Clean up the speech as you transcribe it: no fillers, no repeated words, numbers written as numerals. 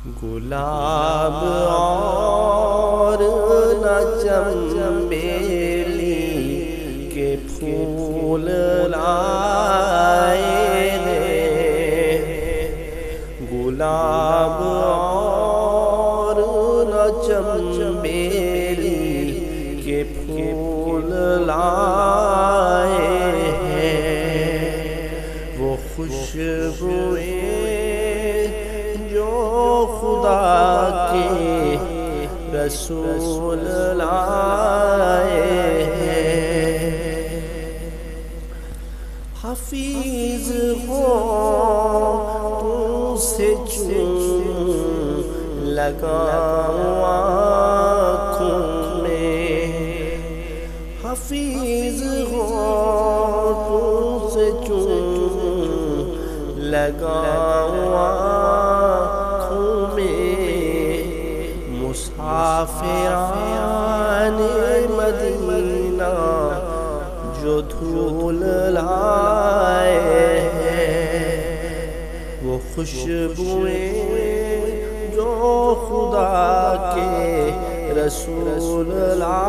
گلاب اور نہ چنبیلی کے پھول لائے ہیں، گلاب اور نہ چنبیلی کے پھول لائے ہیں، وہ خوشبوئیں جو خدا کے رسول لائے ہیں۔ حفیظ ہو تم سے چون لگاؤں آنکھوں میں، حفیظ ہو تم سے چون لگاؤں آنکھوں میں، مسافران مدینہ جو دھول لائے ہیں، وہ خوشبوئیں جو خدا کے رسول لائے